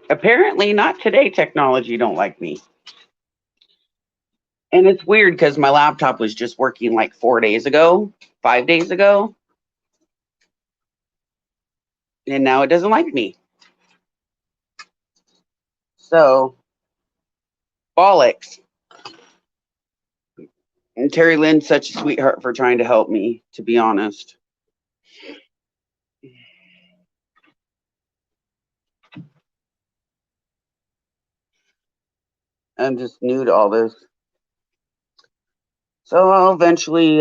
Apparently not today. Technology don't like me. And it's weird because my laptop was just working like 4 days ago, 5 days ago, and now it doesn't like me. So, bollocks. And Terry Lynn's such a sweetheart for trying to help me, to be honest. I'm just new to all this. So I'll eventually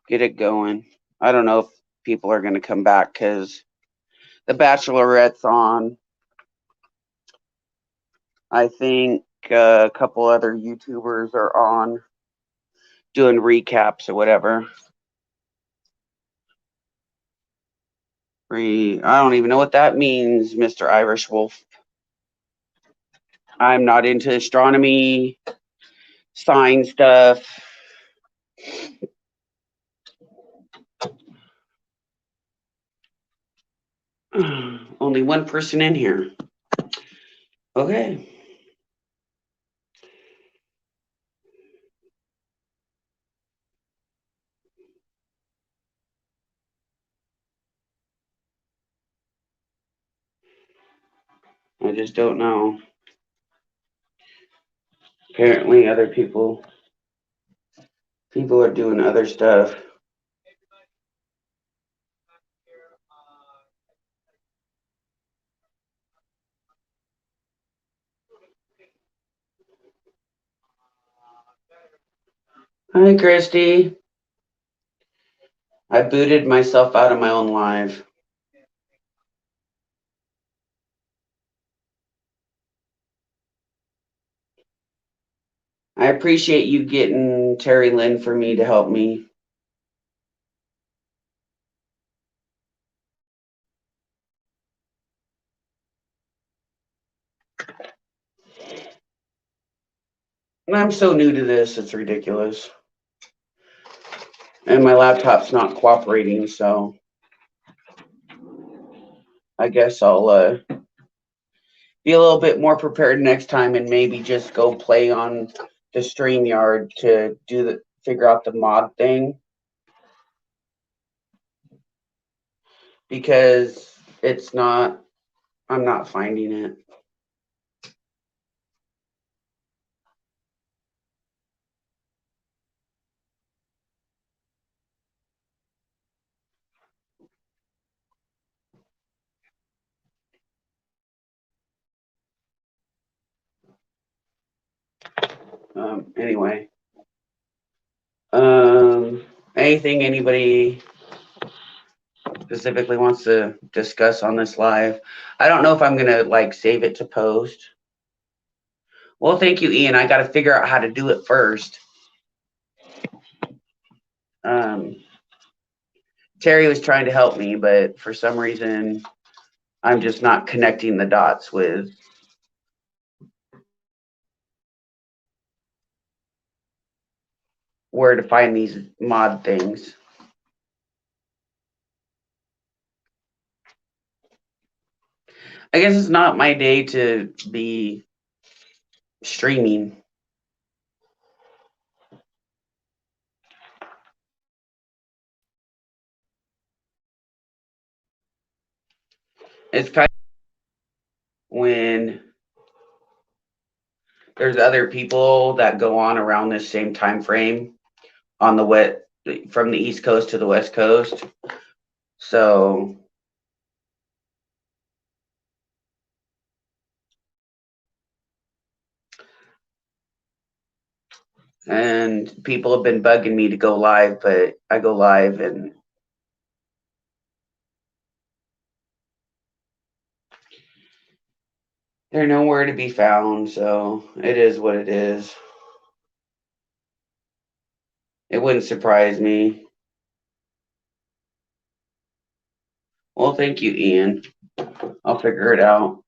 get it going. I don't know if people are going to come back because The Bachelorette's on. I think a couple other YouTubers are on doing recaps or whatever. I don't even know what that means, Mr. Irish Wolf. I'm not into astronomy, sign stuff. Only one person in here. Okay. I just don't know. Apparently other people are doing other stuff. Hi, Christy. I booted myself out of my own live. I appreciate you getting Terry Lynn for me to help me. I'm so new to this, it's ridiculous. And my laptop's not cooperating, so I guess I'll be a little bit more prepared next time and maybe just go play on the StreamYard to figure out the mod thing. Because I'm not finding it. Anyway. Anything anybody specifically wants to discuss on this live? I don't know if I'm gonna like save it to post. Well, thank you, Ian. I got to figure out how to do it first. Terry was trying to help me, but for some reason, I'm just not connecting the dots with where to find these mod things. I guess it's not my day to be streaming. It's kind of when there's other people that go on around this same time frame on the wet from the East Coast to the West Coast. So and people have been bugging me to go live, but I go live and they're nowhere to be found, so it is what it is. It wouldn't surprise me. Well, thank you, Ian. I'll figure it out.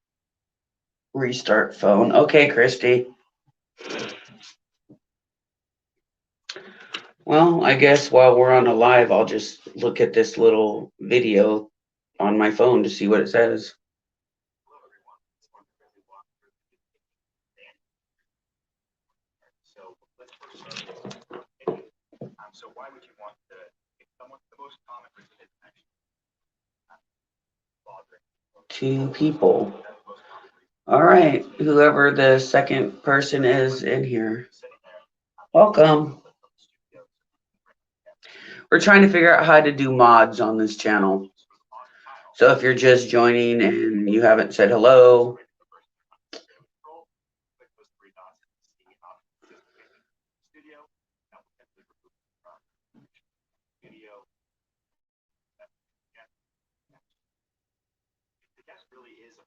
Restart phone. Okay, Christy. Well, I guess while we're on a live, I'll just look at this little video on my phone to see what it says. So why would you want to pick someone the most common reason is actually two people. All right, whoever the second person is in here, welcome. We're trying to figure out how to do mods on this channel. So if you're just joining and you haven't said hello,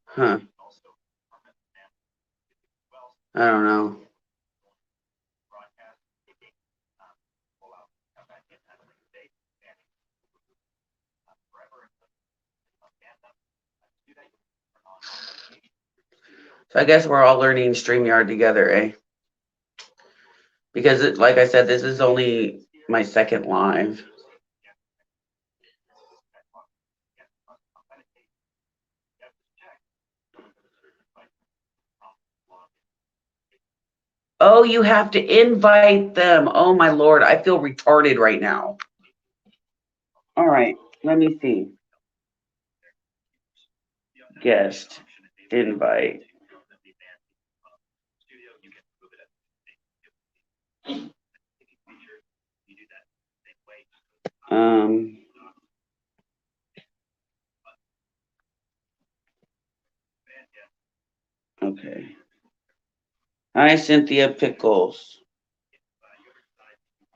huh? I don't know. So I guess we're all learning StreamYard together, eh? Because like I said, this is only my second live. Oh, you have to invite them. Oh my Lord, I feel retarded right now. All right, let me see. Guest invite. Okay. Hi, Cynthia Pickles.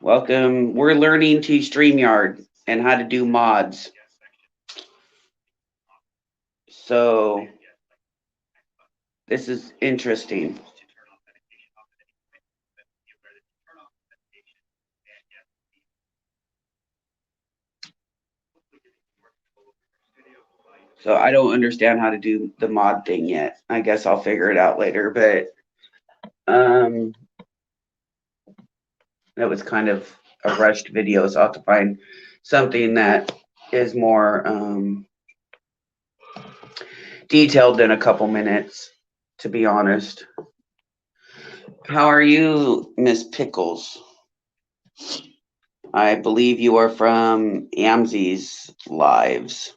Welcome. We're learning to StreamYard and how to do mods. So this is interesting. So I don't understand how to do the mod thing yet. I guess I'll figure it out later, but that was kind of a rushed video, so I'll have to find something that is more detailed than a couple minutes, to be honest. How are you, Miss Pickles? I believe you are from Amzi's lives.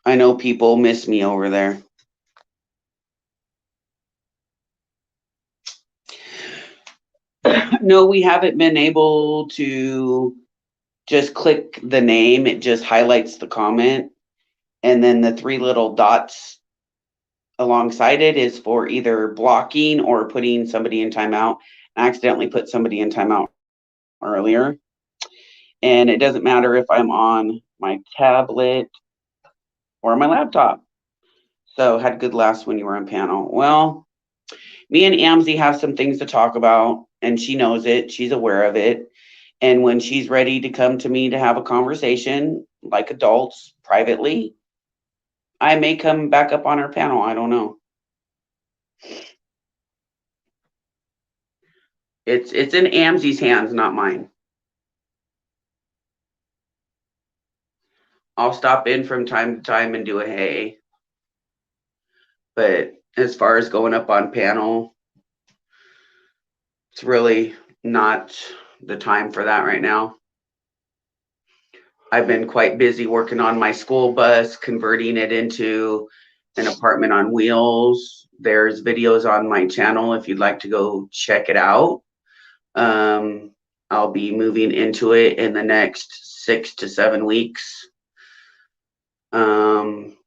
I know people miss me over there. No, we haven't been able to just click the name. It just highlights the comment. And then the three little dots alongside it is for either blocking or putting somebody in timeout. I accidentally put somebody in timeout earlier. And it doesn't matter if I'm on my tablet or my laptop. So had good laughs when you were on panel. Well, me and Amzi have some things to talk about, and she knows it. She's aware of it. And when she's ready to come to me to have a conversation, like adults, privately, I may come back up on her panel. I don't know. It's in Amzi's hands, not mine. I'll stop in from time to time and do a hey. But as far as going up on panel, it's really not the time for that right now. I've been quite busy working on my school bus, converting it into an apartment on wheels. There's videos on my channel if you'd like to go check it out. Um, I'll be moving into it in the next 6 to 7 weeks. Um,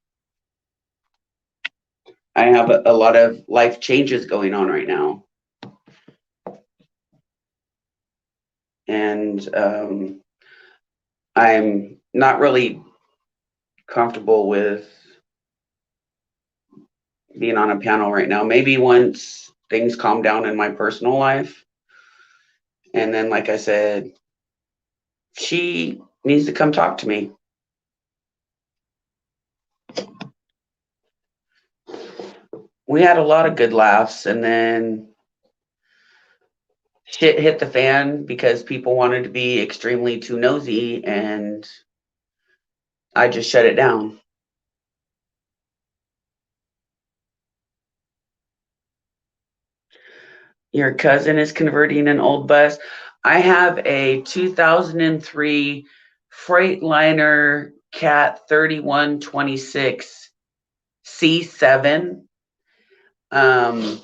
I have a lot of life changes going on right now. And I'm not really comfortable with being on a panel right now. Maybe once things calm down in my personal life. And then, like I said, she needs to come talk to me. We had a lot of good laughs, and then shit hit the fan because people wanted to be extremely too nosy, and I just shut it down. Your cousin is converting an old bus. I have a 2003 Freightliner Cat 3126 C7. Um,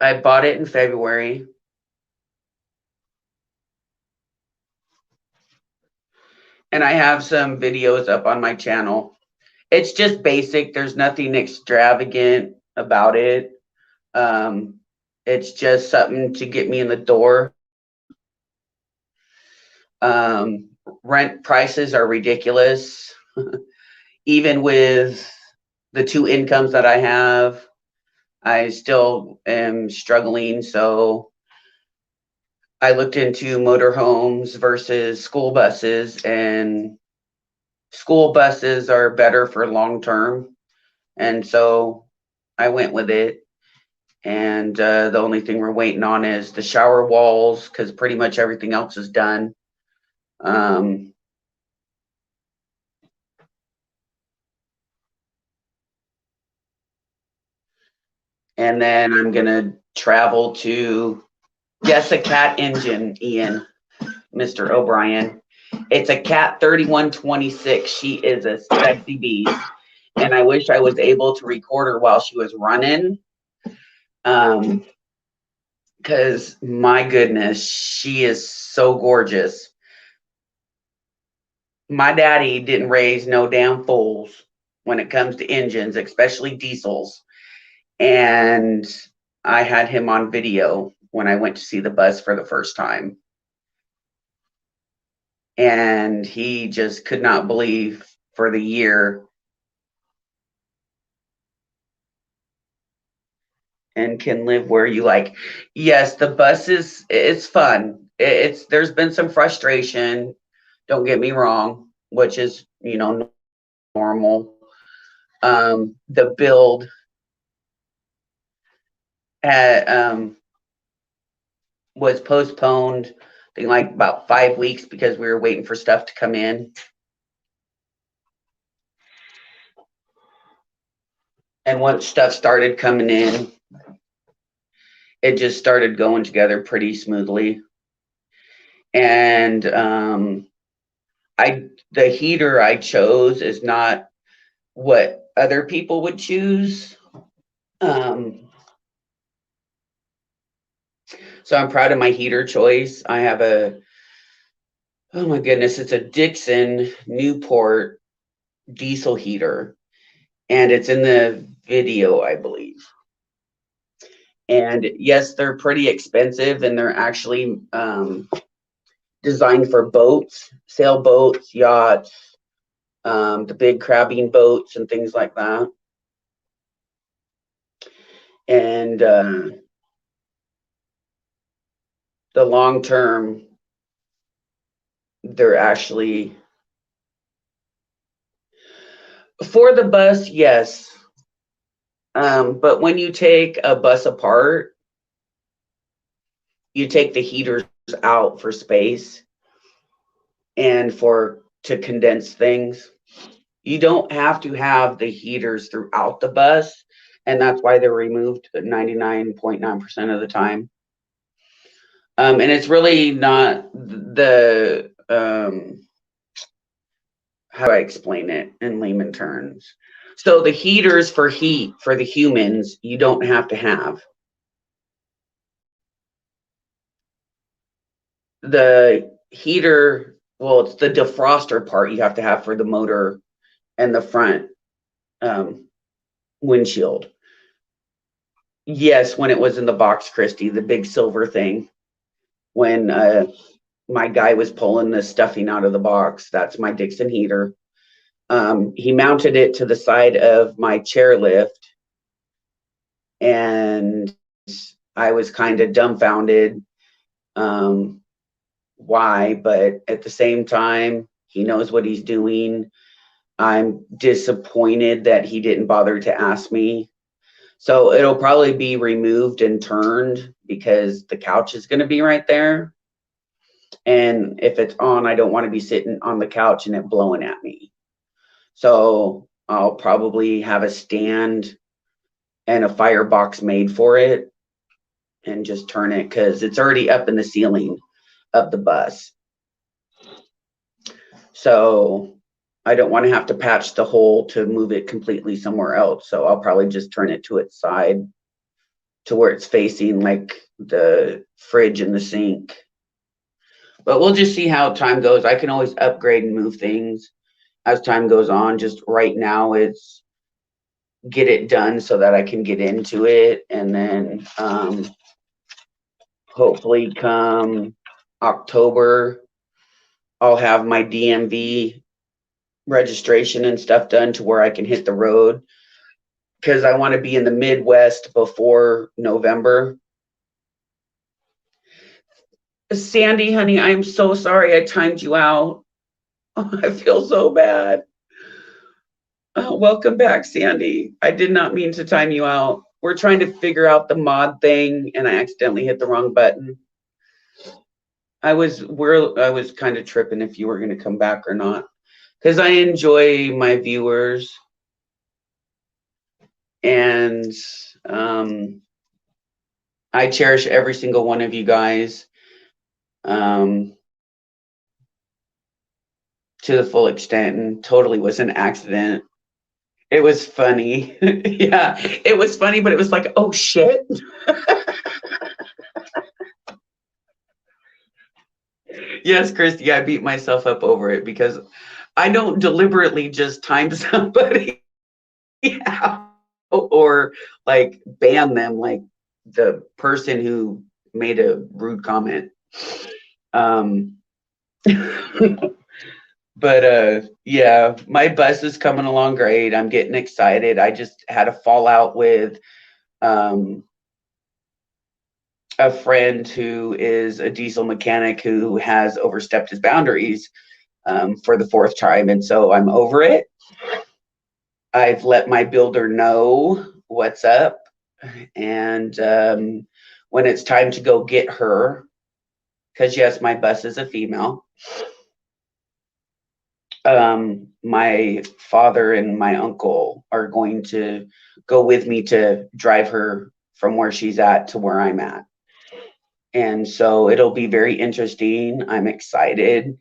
I bought it in February. And I have some videos up on my channel. It's just basic. There's nothing extravagant about it. Um, it's just something to get me in the door. Um, Rent prices are ridiculous. Even with the two incomes that I have, I still am struggling. So I looked into motorhomes versus school buses, and school buses are better for long term. And so I went with it. And the only thing we're waiting on is the shower walls because pretty much everything else is done. Um, and then I'm going to travel to Guess a Cat Engine, Ian, Mr. O'Brien. It's a Cat 3126. She is a sexy beast. And I wish I was able to record her while she was running. Because my goodness, she is so gorgeous. My daddy didn't raise no damn fools when it comes to engines, especially diesels. And I had him on video when I went to see the bus for the first time. And he just could not believe for the year and can live where you like. Yes, the bus is it's fun. It's there's been some frustration, don't get me wrong, which is, normal. The build had was postponed, I think like about 5 weeks because we were waiting for stuff to come in. And once stuff started coming in, it just started going together pretty smoothly. And the heater I chose is not what other people would choose. Um, so I'm proud of my heater choice. I have oh my goodness, it's a Dixon Newport diesel heater, and it's in the video, I believe. And yes, they're pretty expensive, and they're actually designed for boats, sailboats, yachts, the big crabbing boats, and things like that. And the long term, they're actually for the bus, yes. But when you take a bus apart, you take the heaters out for space and for to condense things. You don't have to have the heaters throughout the bus, and that's why they're removed 99.9% of the time. And it's really not the how do I explain it in layman terms? So the heaters for heat for the humans, you don't have to have. The heater, well, it's the defroster part you have to have for the motor and the front um, windshield. Yes, when it was in the box, Christy, the big silver thing. When my guy was pulling the stuffing out of the box, that's my Dixon heater. He mounted it to the side of my chairlift, and I was kind of dumbfounded um, why, but at the same time, he knows what he's doing. I'm disappointed that he didn't bother to ask me. So it'll probably be removed and turned because the couch is going to be right there. And if it's on, I don't want to be sitting on the couch and it blowing at me. So I'll probably have a stand and a firebox made for it and just turn it because it's already up in the ceiling of the bus. So I don't want to have to patch the hole to move it completely somewhere else. So I'll probably just turn it to its side to where it's facing like the fridge and the sink. But we'll just see how time goes. I can always upgrade and move things as time goes on. Just right now, it's get it done so that I can get into it. And then hopefully come October, I'll have my DMV registration and stuff done to where I can hit the road because I want to be in the Midwest before November. Sandy, honey, I'm so sorry I timed you out. Oh, I feel so bad. Oh, welcome back, Sandy. I did not mean to time you out. We're trying to figure out the mod thing and I accidentally hit the wrong button. I was kind of tripping if you were going to come back or not because I enjoy my viewers and I cherish every single one of you guys to the full extent, and totally was an accident. It was funny. Yeah, it was funny, but it was like, oh shit. Yes, Christy, I beat myself up over it because I don't deliberately just time somebody out or like ban them like the person who made a rude comment. But yeah, my bus is coming along great. I'm getting excited. I just had a fallout with um a friend who is a diesel mechanic who has overstepped his boundaries for the fourth time, and so I'm over it. I've let my builder know what's up, and when it's time to go get her, because yes, my bus is a female. My father and my uncle are going to go with me to drive her from where she's at to where I'm at. And so it'll be very interesting. I'm excited.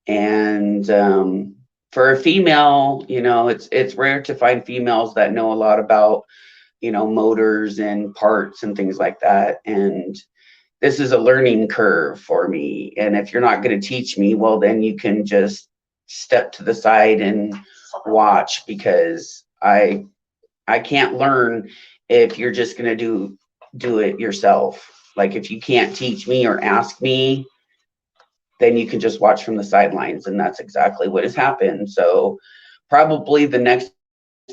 And for a female, you know, it's rare to find females that know a lot about, you know, motors and parts and things like that. And this is a learning curve for me. And if you're not going to teach me, well, then you can just step to the side and watch because I can't learn if you're just going to do it yourself. Like if you can't teach me or ask me, then you can just watch from the sidelines, and that's exactly what has happened. So probably the next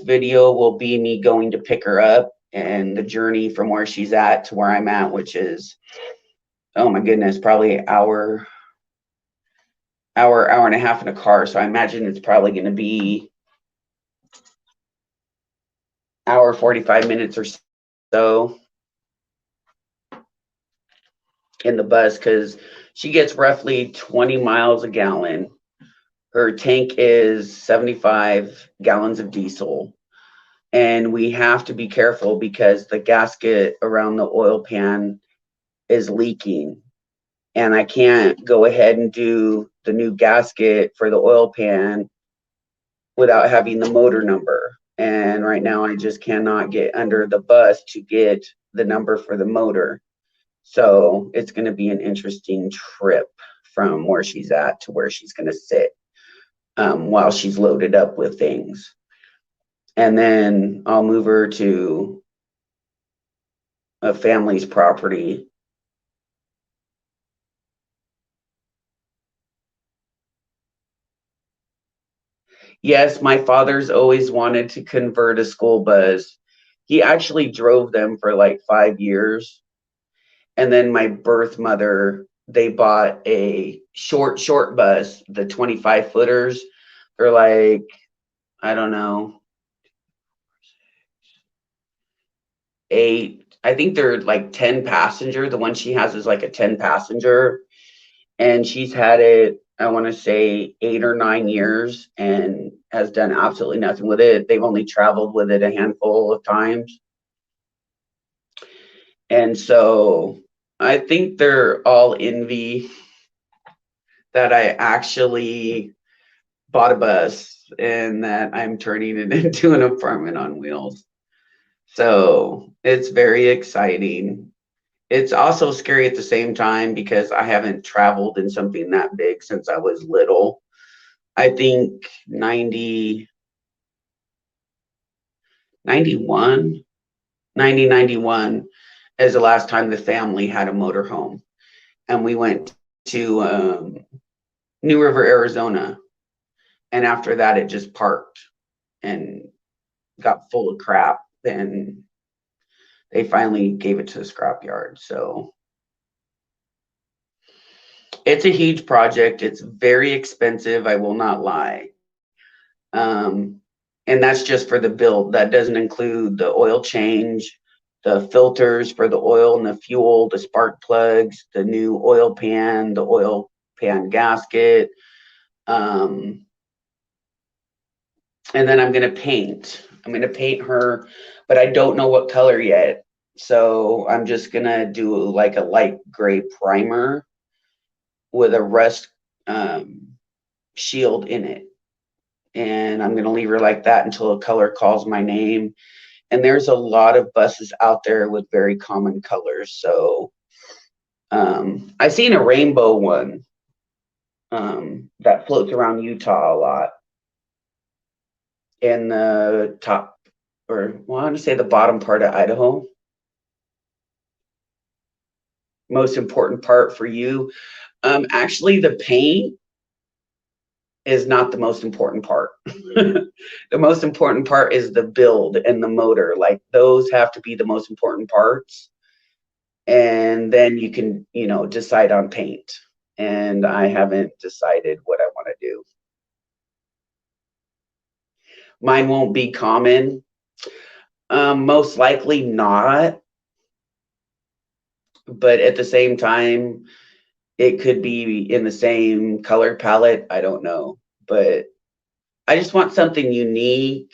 video will be me going to pick her up and the journey from where she's at to where I'm at, which is, oh my goodness, probably an hour and a half in a car. So I imagine it's probably going to be hour 45 minutes or so in the bus because she gets roughly 20 miles a gallon. Her tank is 75 gallons of diesel. And we have to be careful because the gasket around the oil pan is leaking. And I can't go ahead and do the new gasket for the oil pan without having the motor number. And right now I just cannot get under the bus to get the number for the motor. So it's going to be an interesting trip from where she's at to where she's going to sit while she's loaded up with things. And then I'll move her to a family's property. Yes, my father's always wanted to convert a school bus. He actually drove them for like 5 years. And then my birth mother, they bought a short bus, the 25 footers. They're like, I don't know, I think they're like 10 passenger. The one she has is like a 10 passenger. And she's had it, I want to say 8 or 9 years, and has done absolutely nothing with it. They've only traveled with it a handful of times. And so I think they're all envy that I actually bought a bus and that I'm turning it into an apartment on wheels. So it's very exciting. It's also scary at the same time because I haven't traveled in something that big since I was little. I think 91, 91 is the last time the family had a motorhome. And we went to New River, Arizona. And after that, it just parked and got full of crap. And they finally gave it to the scrapyard. So it's a huge project. It's very expensive. I will not lie. Um, and that's just for the build. That doesn't include the oil change, the filters for the oil and the fuel, the spark plugs, the new oil pan, the oil pan gasket. Um, and then I'm going to paint. I'm going to paint her, but I don't know what color yet. So I'm just going to do like a light gray primer with a rust shield in it. And I'm going to leave her like that until a color calls my name. And there's a lot of buses out there with very common colors. So I've seen a rainbow one that floats around Utah a lot in the top, or well, I want to say the bottom part of Idaho. Most important part for you. Actually, the paint is not the most important part. The most important part is the build and the motor. Like those have to be the most important parts. And then you can, decide on paint. And I haven't decided what I want to do. Mine won't be common. Most likely not. But at the same time, it could be in the same color palette. I don't know. But I just want something unique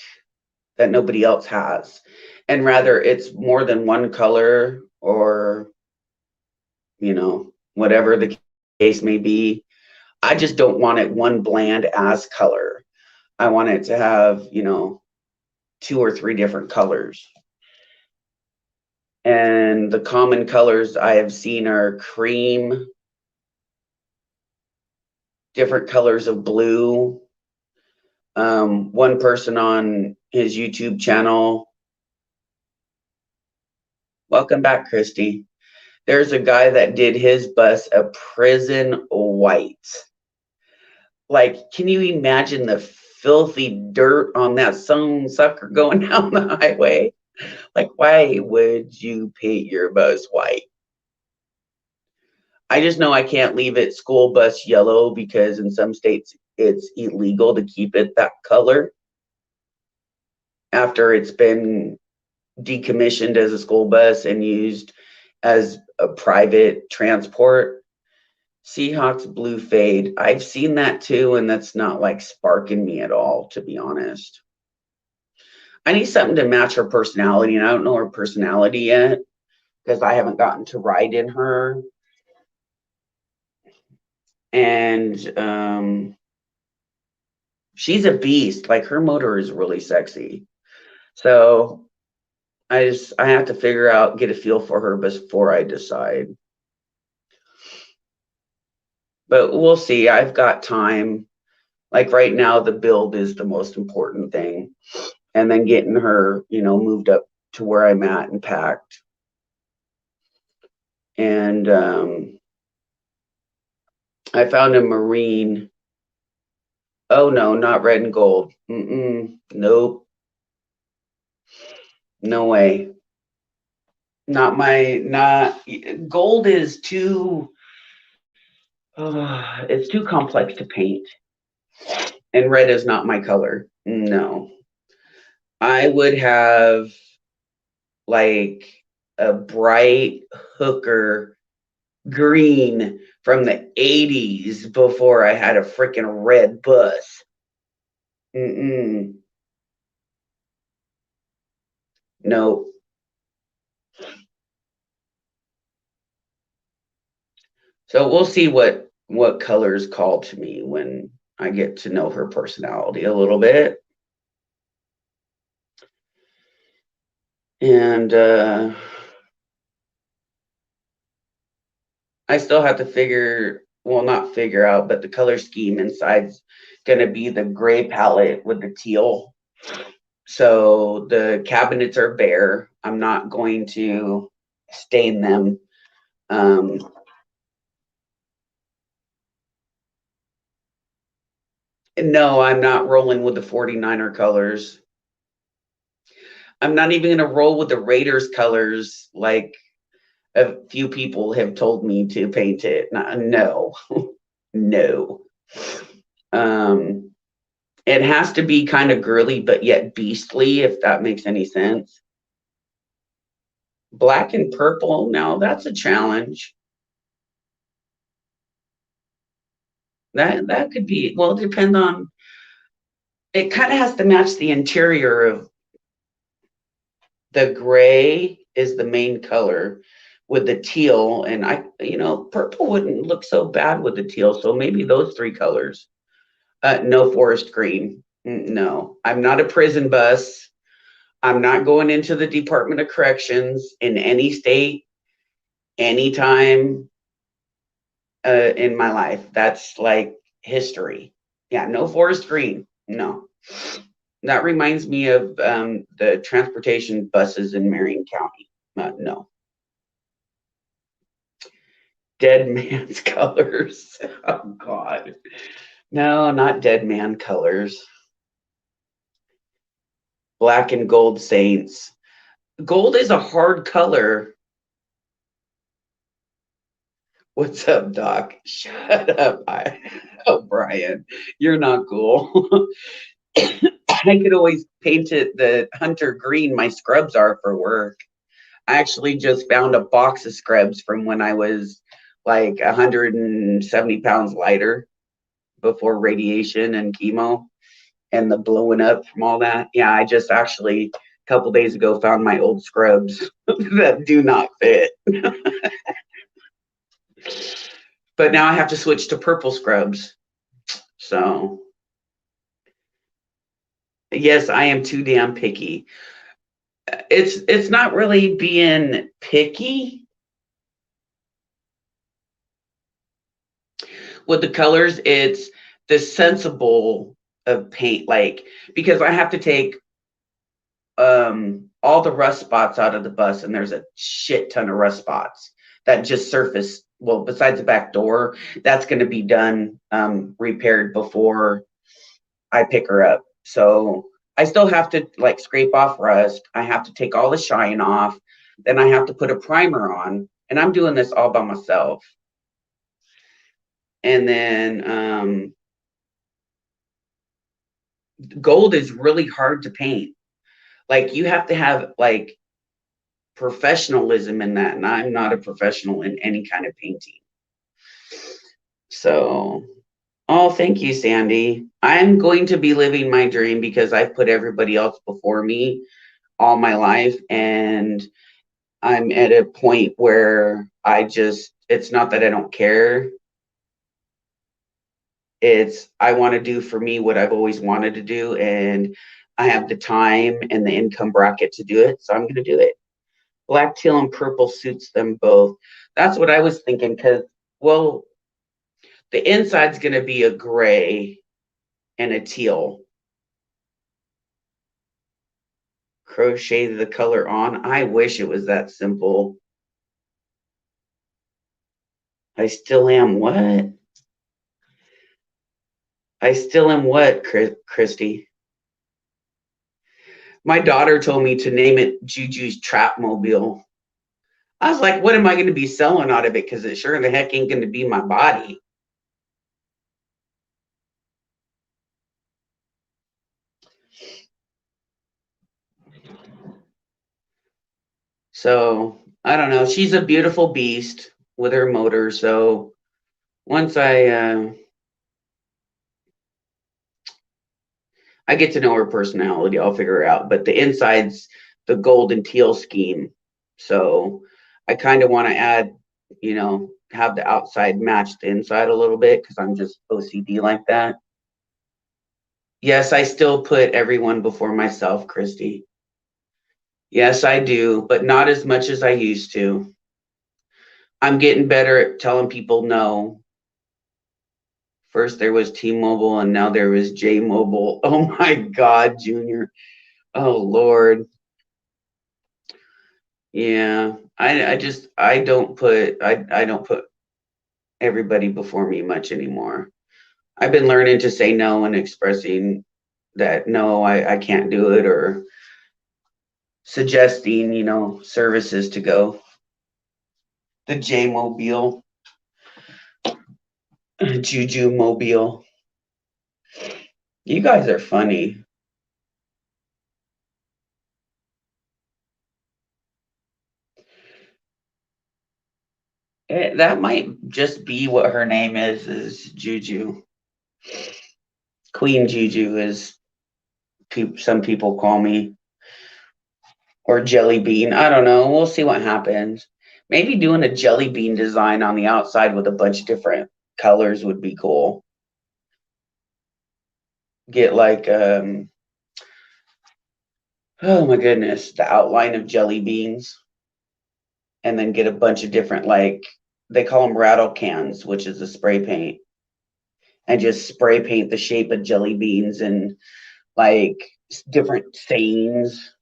that nobody else has. And rather it's more than one color or, whatever the case may be. I just don't want it one bland as color. I want it to have, 2 or 3 different colors. And the common colors I have seen are cream, different colors of blue. One person on his YouTube channel, welcome back, Christy. There's a guy that did his bus a prison white. Like, can you imagine the filthy dirt on that sucker going down the highway? Like, why would you paint your bus white? I just know I can't leave it school bus yellow because in some states it's illegal to keep it that color after it's been decommissioned as a school bus and used as a private transport. Seahawks blue fade. I've seen that too, and that's not like sparking me at all, to be honest. I need something to match her personality, and I don't know her personality yet because I haven't gotten to ride in her. And she's a beast. Like her motor is really sexy. So I have to figure out, get a feel for her before I decide. But we'll see. I've got time. Like right now, the build is the most important thing. And then getting her, moved up to where I'm at and packed. And I found a marine. Oh no, not red and gold. Nope. No way. Not gold is too, it's too complex to paint. And red is not my color. No. I would have like a bright hooker green from the 80s before I had a freaking red bus. No. So we'll see what colors call to me when I get to know her personality a little bit. And I still have to not figure out, but the color scheme inside's going to be the gray palette with the teal. So the cabinets are bare. I'm not going to stain them. No, I'm not rolling with the 49er colors. I'm not even going to roll with the Raiders colors like a few people have told me to paint it. No, no. It has to be kind of girly, but yet beastly, if that makes any sense. Black and purple, now that's a challenge. That could be, well, it depends on, it kind of has to match the interior of the gray is the main color with the teal, and purple wouldn't look so bad with the teal, so maybe those three colors. No forest green. No, I'm not a prison bus. I'm not going into the Department of Corrections in any state, anytime in my life. That's like history. Yeah, no forest green. No. That reminds me of the transportation buses in Marion County. No. Dead man's colors. Oh, God. No, not dead man colors. Black and gold saints. Gold is a hard color. What's up, Doc? Shut up. Oh, Brian, you're not cool. I could always paint it the hunter green my scrubs are for work. I actually just found a box of scrubs from when I was like 170 pounds lighter before radiation and chemo and the blowing up from all that. Yeah, I just actually a couple days ago found my old scrubs that do not fit. But now I have to switch to purple scrubs. So, yes, I am too damn picky. It's not really being picky with the colors, it's the sensible of paint, like, because I have to take all the rust spots out of the bus, and there's a shit ton of rust spots that just surface. Well, besides the back door, that's going to be done, repaired before I pick her up. So I still have to like scrape off rust. I have to take all the shine off. Then I have to put a primer on, and I'm doing this all by myself. And then gold is really hard to paint. Like you have to have like professionalism in that, and I'm not a professional in any kind of painting. So, oh, thank you, Sandy. I'm going to be living my dream because I've put everybody else before me all my life, and I'm at a point where it's not that I don't care. It's I want to do for me what I've always wanted to do, and I have the time and the income bracket to do it, so I'm going to do it. Black, teal, and purple suits them both. That's what I was thinking because, well, the inside's going to be a gray and a teal. Crochet the color on. I wish it was that simple. I still am what? I still am what, Christy? My daughter told me to name it Juju's Trap Mobile. I was like, what am I going to be selling out of it? Because it sure the heck ain't going to be my body. So I don't know. She's a beautiful beast with her motor. So once I get to know her personality, I'll figure it out. But the inside's the gold and teal scheme. So I kind of want to add, have the outside match the inside a little bit because I'm just OCD like that. Yes, I still put everyone before myself, Christy. Yes, I do, but not as much as I used to. I'm getting better at telling people no. First there was T-Mobile and now there was J-Mobile. Oh my God, Junior. Oh Lord. Yeah. I don't put everybody before me much anymore. I've been learning to say no and expressing that no, I can't do it, or suggesting, services to go. The J Mobile, Juju Mobile. You guys are funny. That might just be what her name is Juju. Queen Juju is some people call me, or Jelly Bean. I don't know. We'll see what happens. Maybe doing a jelly bean design on the outside with a bunch of different colors would be cool. Get like oh my goodness, the outline of jelly beans, and then get a bunch of different, like, they call them rattle cans, which is a spray paint, and just spray paint the shape of jelly beans and like different sayings,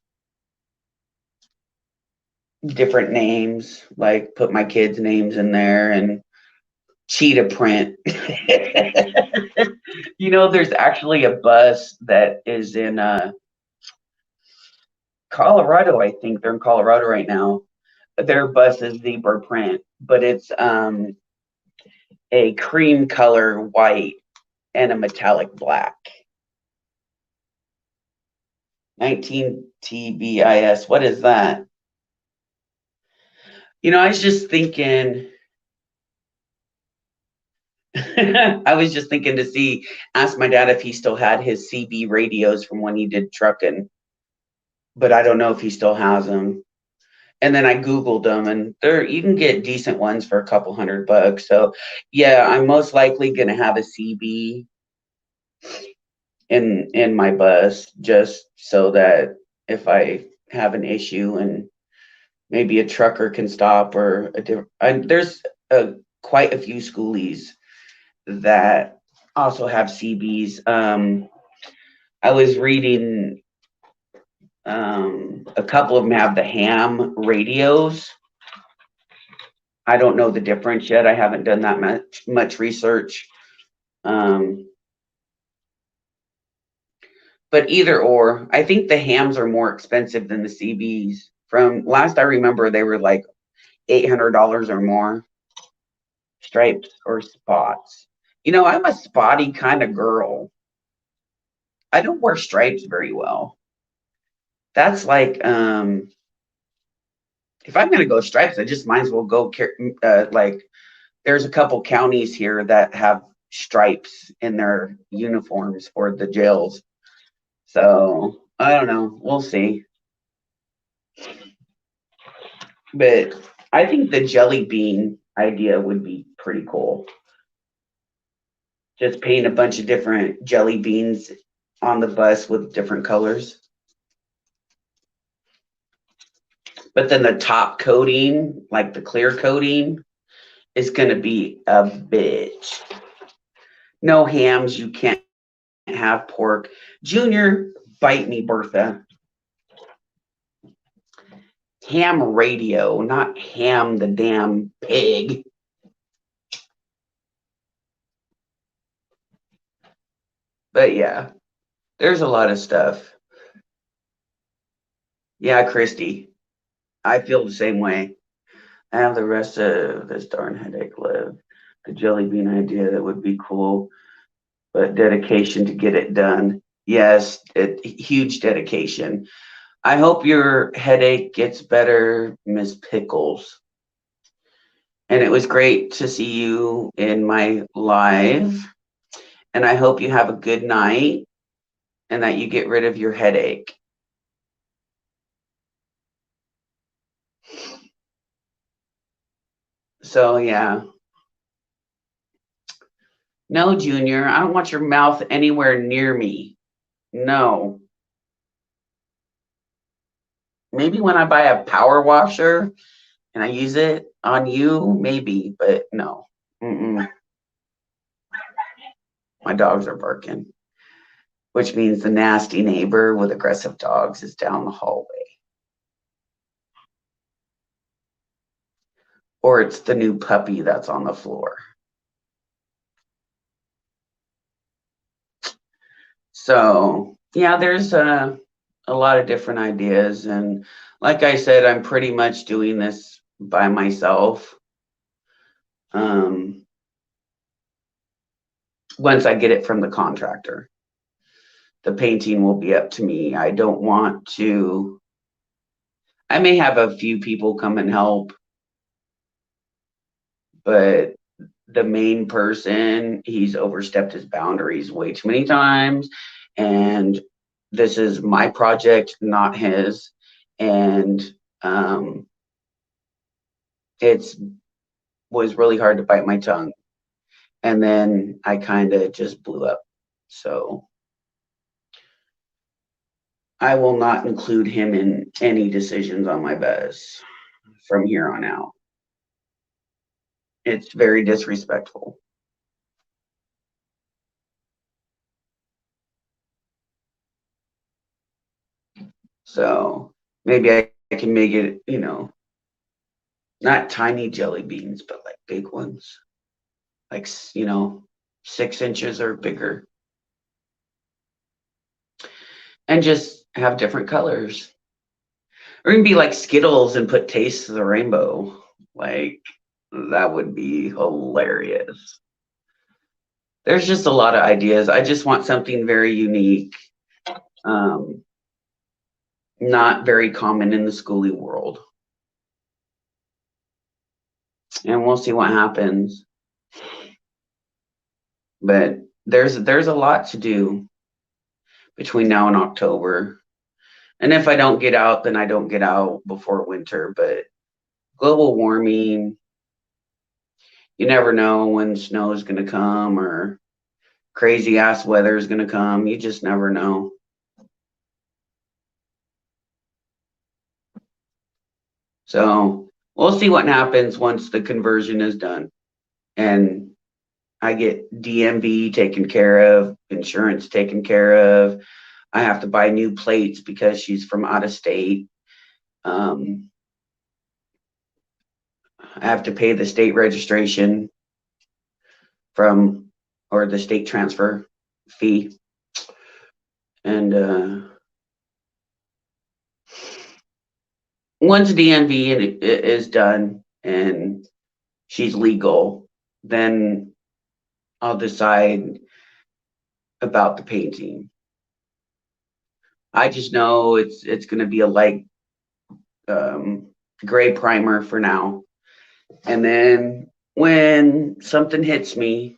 different names, like put my kids' names in there and cheetah print. There's actually a bus that is in Colorado. I think they're in Colorado right now. Their bus is zebra print, but it's a cream color white and a metallic black. 19 TBIS. What is that? I was just thinking. I was just thinking ask my dad if he still had his CB radios from when he did trucking, but I don't know if he still has them. And then I Googled them, and you can get decent ones for a couple $100. So yeah, I'm most likely gonna have a CB in my bus, just so that if I have an issue and maybe a trucker can stop, or there's quite a few schoolies that also have CBs. I was reading a couple of them have the ham radios. I don't know the difference yet. I haven't done that much research. But either or, I think the hams are more expensive than the CBs. From last I remember, they were like $800 or more, stripes or spots. I'm a spotty kind of girl. I don't wear stripes very well. That's like, if I'm gonna go stripes, I just might as well go like, there's a couple counties here that have stripes in their uniforms for the jails. So I don't know. We'll see. But I think the jelly bean idea would be pretty cool. Just paint a bunch of different jelly beans on the bus with different colors. But then the top coating, like the clear coating, is going to be a bitch. No hams. You can't have pork. Junior, bite me, Bertha. Ham radio, not ham the damn pig. But yeah, there's a lot of stuff. Yeah, Christy, I feel the same way. I have the rest of this darn headache left. The jelly bean idea, that would be cool, but dedication to get it done. Yes, huge dedication. I hope your headache gets better, Miss Pickles. And it was great to see you in my live. And I hope you have a good night and that you get rid of your headache. So, yeah. No, Junior, I don't want your mouth anywhere near me. No. Maybe when I buy a power washer and I use it on you, maybe, but no. Mm-mm. My dogs are barking, which means the nasty neighbor with aggressive dogs is down the hallway. Or it's the new puppy that's on the floor. So, yeah, there's a lot of different ideas. And like I said, I'm pretty much doing this by myself. Um, once I get it from the contractor, the painting will be up to me. I don't want to, I may have a few people come and help, but the main person, he's overstepped his boundaries way too many times. And this is my project, not his. And it's was really hard to bite my tongue. And then I kind of just blew up. So I will not include him in any decisions on my bus from here on out. It's very disrespectful. So maybe I can make it, not tiny jelly beans, but like big ones, like, 6 inches or bigger, and just have different colors. Or even be like Skittles and put Taste of the Rainbow. Like, that would be hilarious. There's just a lot of ideas. I just want something very unique, um, not very common in the schooly world. And we'll see what happens. But there's a lot to do between now and October. And if I don't get out, then I don't get out before winter. But global warming, you never know when snow is going to come or crazy ass weather is going to come. You just never know. So we'll see what happens once the conversion is done and I get DMV taken care of, insurance taken care of. I have to buy new plates because she's from out of state. I have to pay the state registration from, or the state transfer fee. And once DMV is done and she's legal, then I'll decide about the painting. I just know it's going to be a light gray primer for now. And then when something hits me,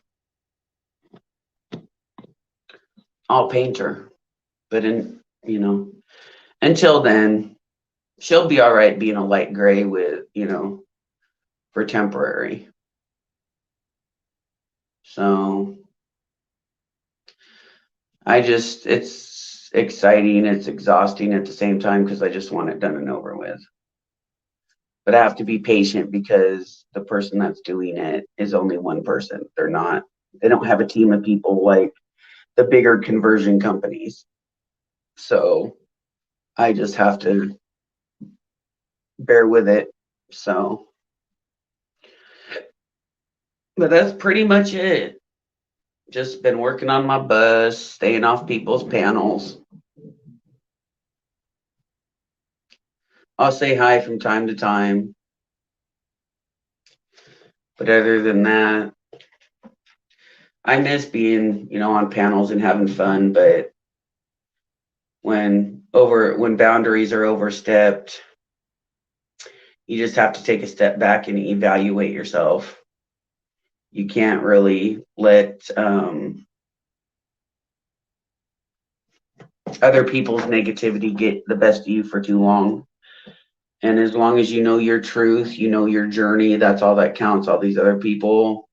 I'll paint her. But until then, she'll be all right being a light gray with, for temporary. So It's exciting, it's exhausting at the same time because I just want it done and over with. But I have to be patient because the person that's doing it is only one person. They don't have a team of people like the bigger conversion companies. So I just have to bear with it. So, but that's pretty much it. Just been working on my bus, staying off people's panels. I'll say hi from time to time. But other than that, I miss being, on panels and having fun, but when boundaries are overstepped, you just have to take a step back and evaluate yourself. You can't really let other people's negativity get the best of you for too long. And as long as you know your truth, you know your journey, that's all that counts. All these other people,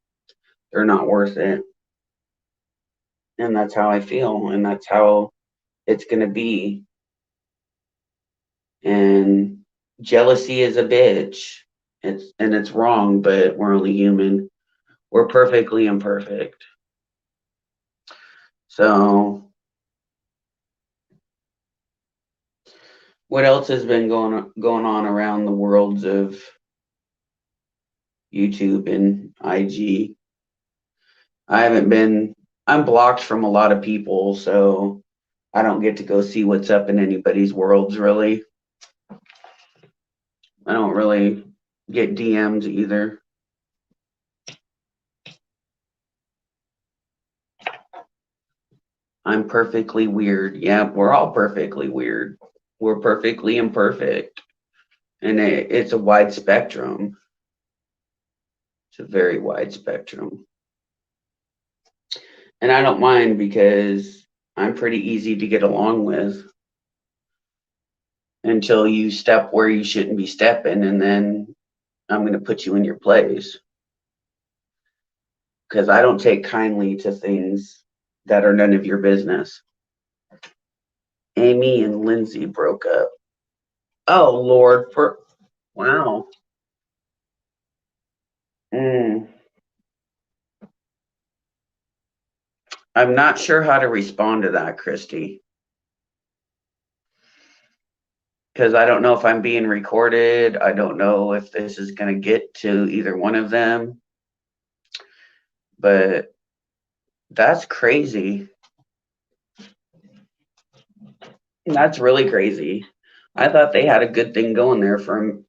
they're not worth it. And that's how I feel. And that's how it's going to be. And jealousy is a bitch. It's wrong, but we're only human. We're perfectly imperfect. So what else has been going on around the worlds of YouTube and IG? I haven't been I'm blocked from a lot of people, so I don't get to go see what's up in anybody's worlds really. I don't really get DMs either. I'm perfectly weird. Yeah, we're all perfectly weird. We're perfectly imperfect. And it's a wide spectrum. It's a very wide spectrum. And I don't mind because I'm pretty easy to get along with until you step where you shouldn't be stepping, and then I'm going to put you in your place because I don't take kindly to things that are none of your business. Amy and Lindsay broke up. Oh Lord, for wow. Mm. I'm not sure how to respond to that, Christy, because I don't know if I'm being recorded. I don't know if this is going to get to either one of them, but that's crazy. That's really crazy. I thought they had a good thing going there for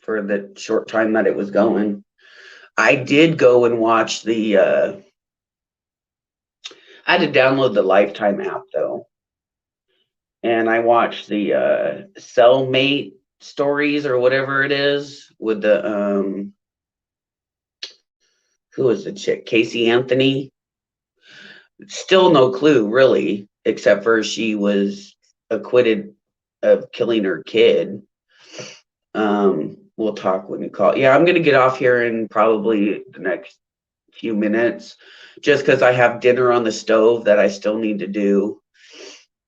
the short time that it was going. I did go and watch I had to download the Lifetime app though, and I watched the Cellmate stories or whatever it is with the who was the chick? Casey Anthony. Still no clue really, except for she was acquitted of killing her kid. We'll talk when you call. Yeah, I'm gonna get off here in probably the next few minutes, just because I have dinner on the stove that I still need to do,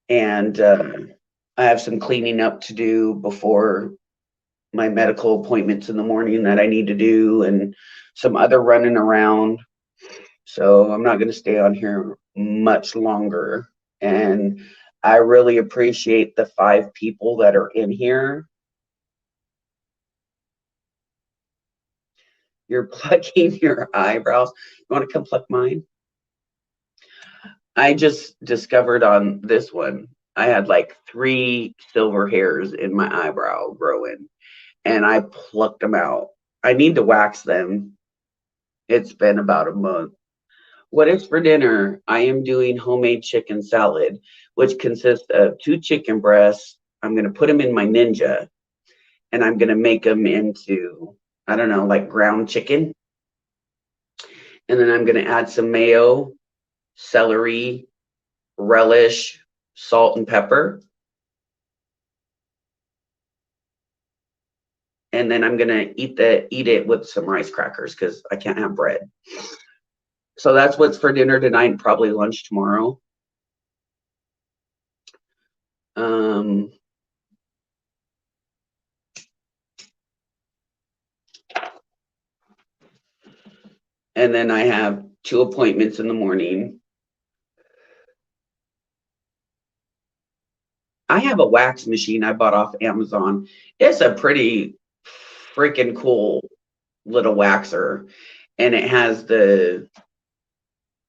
and I have some cleaning up to do before my medical appointments in the morning that I need to do, and some other running around. So I'm not going to stay on here much longer. And I really appreciate the 5 people that are in here. You're plucking your eyebrows. You want to come pluck mine? I just discovered on this one, I had like 3 silver hairs in my eyebrow growing, and I plucked them out. I need to wax them. It's been about a month. What is for dinner? I am doing homemade chicken salad, which consists of 2 chicken breasts. I'm going to put them in my Ninja, and I'm going to make them into, I don't know, like ground chicken. And then I'm going to add some mayo, celery, relish, salt, and pepper. And then I'm going to eat it with some rice crackers because I can't have bread. So that's what's for dinner tonight and probably lunch tomorrow. Um, and then I have 2 appointments in the morning. I have a wax machine I bought off Amazon. It's a pretty freaking cool little waxer, and it has the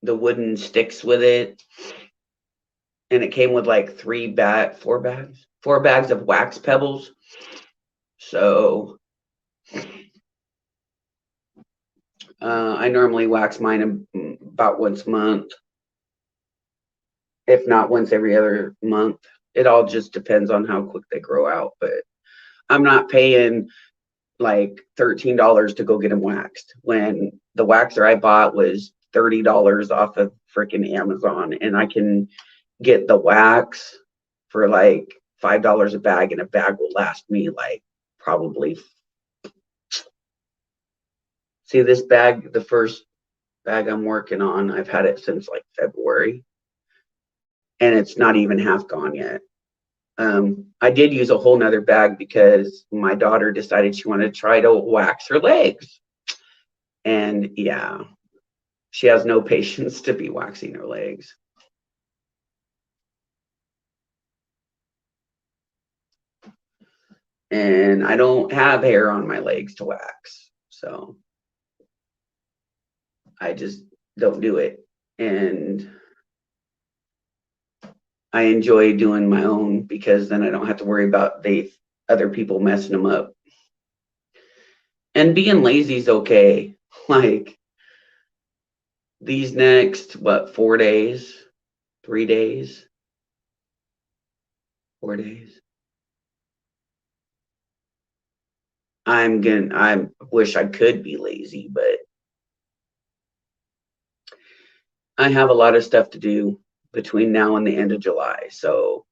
wooden sticks with it, and it came with like 4 bags of wax pebbles. So I normally wax mine about once a month, if not once every other month. It all just depends on how quick they grow out, but I'm not paying like $13 to go get them waxed when the waxer I bought was $30 off of freaking Amazon, and I can get the wax for like $5 a bag, and a bag will last me like probably. See this bag, the first bag I'm working on, I've had it since like February, and it's not even half gone yet. I did use a whole nother bag because my daughter decided she wanted to try to wax her legs. And yeah, she has no patience to be waxing her legs. And I don't have hair on my legs to wax. So I just don't do it. And I enjoy doing my own because then I don't have to worry about other people messing them up. And being lazy is okay. Like these next, 4 days, 3 days, 4 days. I wish I could be lazy, but I have a lot of stuff to do between now and the end of July. So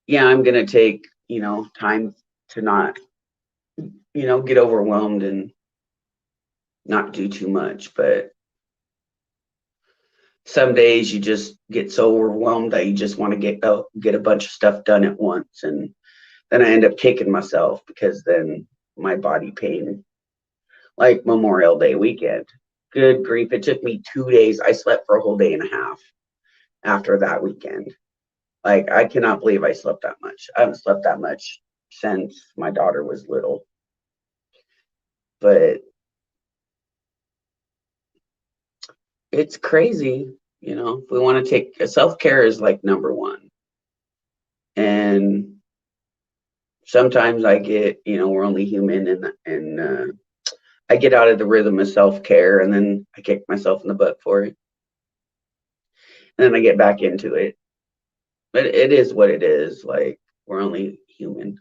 yeah, I'm gonna take, time to not, get overwhelmed and not do too much. But some days you just get so overwhelmed that you just want to get a bunch of stuff done at once, and then I end up kicking myself because then my body pain, like Memorial Day weekend. Good grief, it took me 2 days. I slept for a whole day and a half after that weekend. Like, I cannot believe I slept that much. I haven't slept that much since my daughter was little. But it's crazy, if we want to take self-care is like number one. And sometimes I get, we're only human, and I get out of the rhythm of self-care, and then I kick myself in the butt for it. And then I get back into it. But it is what it is. Like, we're only human.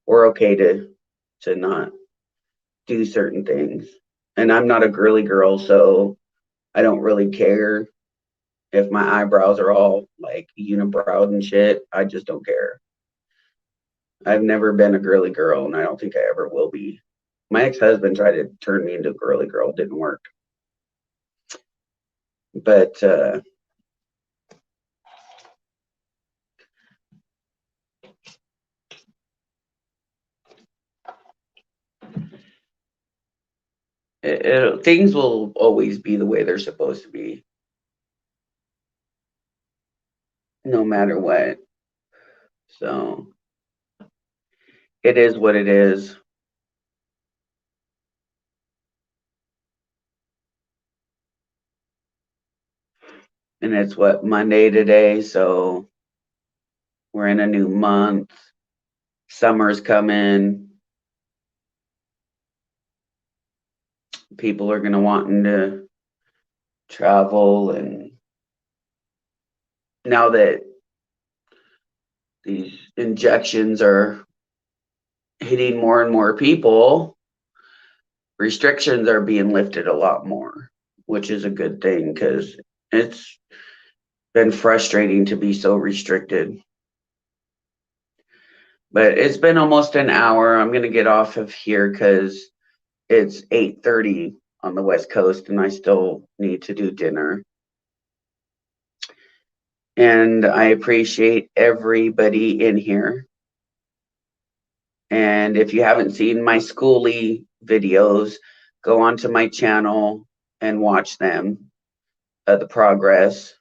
We're okay to not do certain things. And I'm not a girly girl, so I don't really care if my eyebrows are all like unibrowed and shit. I just don't care. I've never been a girly girl, and I don't think I ever will be. My ex-husband tried to turn me into a girly girl. It didn't work. But things will always be the way they're supposed to be, no matter what. So it is what it is. And it's what, Monday today, so we're in a new month. Summer's coming. People are gonna wanting to travel, and now that these injections are hitting more and more people, restrictions are being lifted a lot more, which is a good thing because it's been frustrating to be so restricted. But it's been almost an hour. I'm gonna get off of here because it's 8:30 on the West Coast, and I still need to do dinner. And I appreciate everybody in here. And if you haven't seen my schooly videos, go onto my channel and watch them, the progress.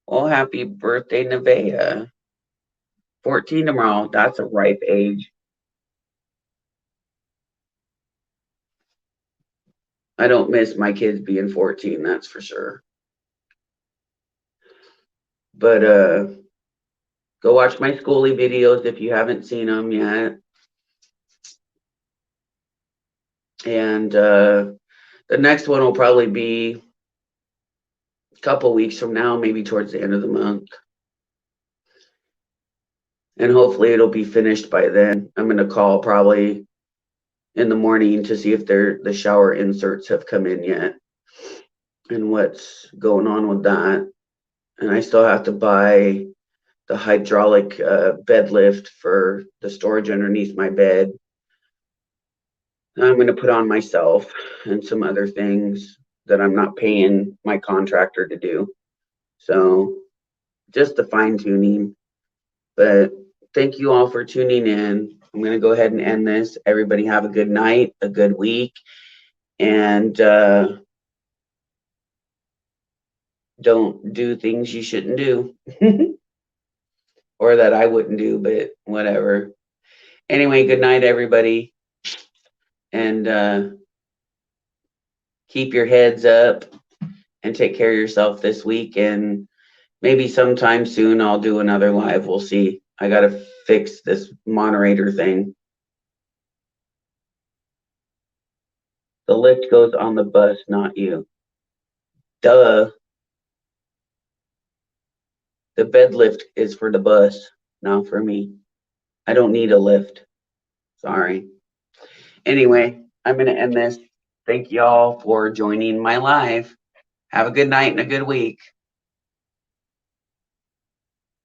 Well, happy birthday, Nevaeh. 14 tomorrow. That's a ripe age. I don't miss my kids being 14, that's for sure. But go watch my schooly videos if you haven't seen them yet. And the next one will probably be a couple weeks from now, maybe towards the end of the month. And hopefully it'll be finished by then. I'm going to call probably in the morning to see if the shower inserts have come in yet and what's going on with that. And I still have to buy the hydraulic bed lift for the storage underneath my bed. I'm going to put on myself and some other things that I'm not paying my contractor to do. So just the fine tuning. But thank you all for tuning in. I'm going to go ahead and end this. Everybody have a good night, a good week, and don't do things you shouldn't do or that I wouldn't do, but whatever. Anyway, good night, everybody. And keep your heads up and take care of yourself this week. And maybe sometime soon I'll do another live. We'll see. I got to fix this moderator thing. The lift goes on the bus, not you. Duh. The bed lift is for the bus, not for me. I don't need a lift. Sorry. Anyway, I'm going to end this. Thank y'all for joining my live. Have a good night and a good week.